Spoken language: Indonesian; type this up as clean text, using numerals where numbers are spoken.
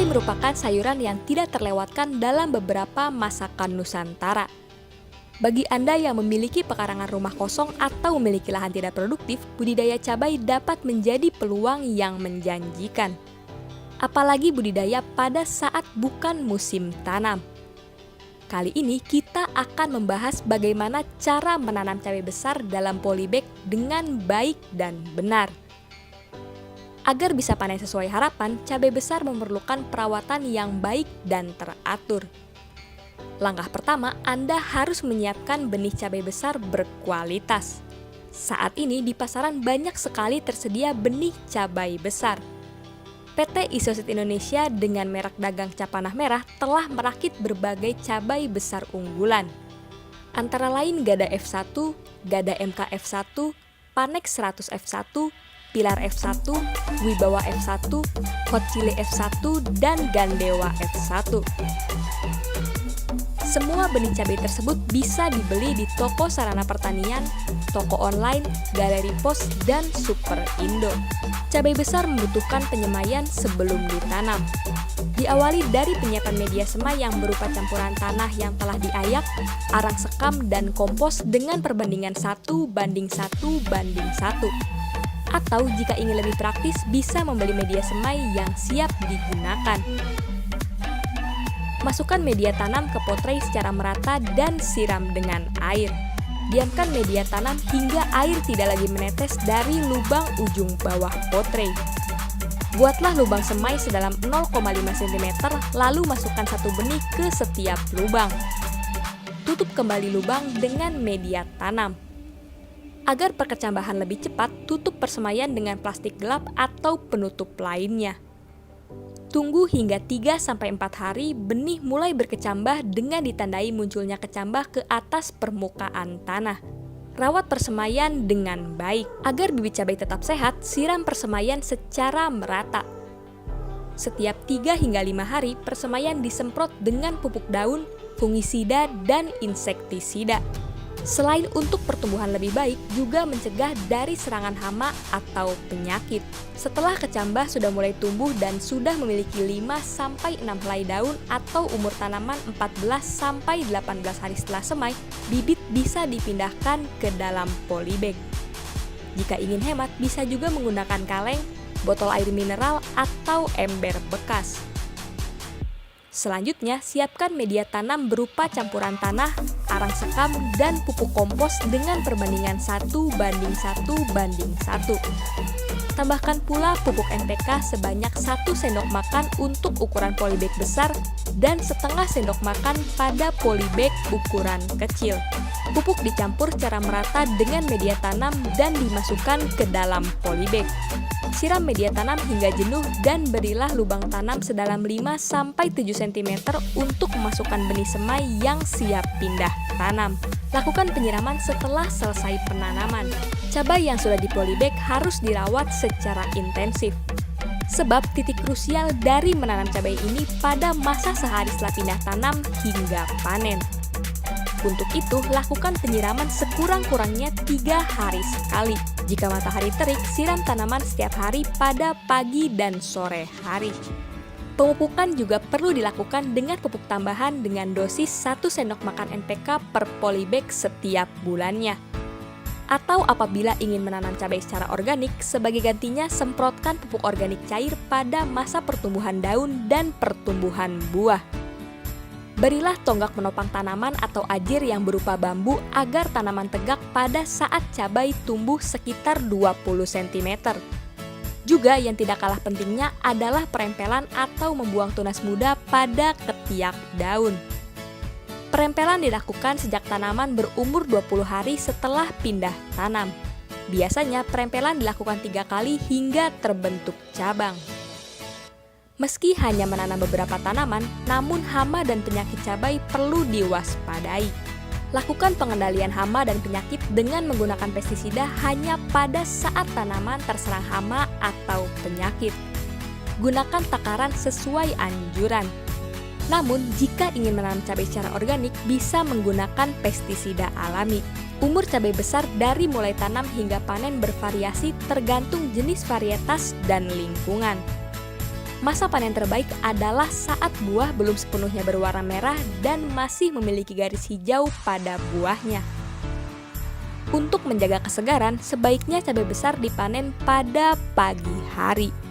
merupakan sayuran yang tidak terlewatkan dalam beberapa masakan Nusantara. Bagi Anda yang memiliki pekarangan rumah kosong atau memiliki lahan tidak produktif, budidaya cabai dapat menjadi peluang yang menjanjikan. Apalagi budidaya pada saat bukan musim tanam. Kali ini kita akan membahas bagaimana cara menanam cabai besar dalam polybag dengan baik dan benar. Agar bisa panen sesuai harapan, cabai besar memerlukan perawatan yang baik dan teratur. Langkah pertama, Anda harus menyiapkan benih cabai besar berkualitas. Saat ini di pasaran banyak sekali tersedia benih cabai besar. PT Isoseed Indonesia dengan merek dagang Cap Panah Merah telah merakit berbagai cabai besar unggulan. Antara lain Gada F1, Gada MK F1, Panex 100 F1, Pilar F1, Wibawa F1, Hot Chili F1, dan Gandewa F1. Semua benih cabai tersebut bisa dibeli di toko sarana pertanian, toko online, galeri pos, dan Super Indo. Cabai besar membutuhkan penyemaian sebelum ditanam. Diawali dari penyiapan media semai yang berupa campuran tanah yang telah diayak, arang sekam, dan kompos dengan perbandingan 1:1:1. Atau jika ingin lebih praktis, bisa membeli media semai yang siap digunakan. Masukkan media tanam ke pot tray secara merata dan siram dengan air. Diamkan media tanam hingga air tidak lagi menetes dari lubang ujung bawah pot tray. Buatlah lubang semai sedalam 0,5 cm, lalu masukkan satu benih ke setiap lubang. Tutup kembali lubang dengan media tanam. Agar perkecambahan lebih cepat, tutup persemaian dengan plastik gelap atau penutup lainnya. Tunggu hingga 3-4 hari benih mulai berkecambah dengan ditandai munculnya kecambah ke atas permukaan tanah. Rawat persemaian dengan baik. Agar bibit cabai tetap sehat, siram persemaian secara merata. Setiap 3 hingga 5 hari, persemaian disemprot dengan pupuk daun, fungisida, dan insektisida. Selain untuk pertumbuhan lebih baik, juga mencegah dari serangan hama atau penyakit. Setelah kecambah sudah mulai tumbuh dan sudah memiliki 5-6 helai daun atau umur tanaman 14-18 hari setelah semai, bibit bisa dipindahkan ke dalam polybag. Jika ingin hemat, bisa juga menggunakan kaleng, botol air mineral, atau ember bekas. Selanjutnya, siapkan media tanam berupa campuran tanah, arang sekam, dan pupuk kompos dengan perbandingan 1:1:1. Tambahkan pula pupuk NPK sebanyak 1 sendok makan untuk ukuran polybag besar dan setengah sendok makan pada polybag ukuran kecil. Pupuk dicampur secara merata dengan media tanam dan dimasukkan ke dalam polybag. Siram media tanam hingga jenuh dan berilah lubang tanam sedalam 5-7 cm untuk memasukkan benih semai yang siap pindah tanam. Lakukan penyiraman setelah selesai penanaman. Cabai yang sudah di polybag harus dirawat secara intensif. Sebab titik krusial dari menanam cabai ini pada masa sehari setelah pindah tanam hingga panen. Untuk itu, lakukan penyiraman sekurang-kurangnya 3 hari sekali. Jika matahari terik, siram tanaman setiap hari pada pagi dan sore hari. Pemupukan juga perlu dilakukan dengan pupuk tambahan dengan dosis 1 sendok makan NPK per polybag setiap bulannya. Atau apabila ingin menanam cabai secara organik, sebagai gantinya semprotkan pupuk organik cair pada masa pertumbuhan daun dan pertumbuhan buah. Berilah tonggak menopang tanaman atau ajir yang berupa bambu agar tanaman tegak pada saat cabai tumbuh sekitar 20 cm. Juga yang tidak kalah pentingnya adalah perempelan atau membuang tunas muda pada ketiak daun. Perempelan dilakukan sejak tanaman berumur 20 hari setelah pindah tanam. Biasanya perempelan dilakukan 3 kali hingga terbentuk cabang. Meski hanya menanam beberapa tanaman, namun hama dan penyakit cabai perlu diwaspadai. Lakukan pengendalian hama dan penyakit dengan menggunakan pestisida hanya pada saat tanaman terserang hama atau penyakit. Gunakan takaran sesuai anjuran. Namun, jika ingin menanam cabai secara organik, bisa menggunakan pestisida alami. Umur cabai besar dari mulai tanam hingga panen bervariasi tergantung jenis varietas dan lingkungan. Masa panen terbaik adalah saat buah belum sepenuhnya berwarna merah dan masih memiliki garis hijau pada buahnya. Untuk menjaga kesegaran, sebaiknya cabai besar dipanen pada pagi hari.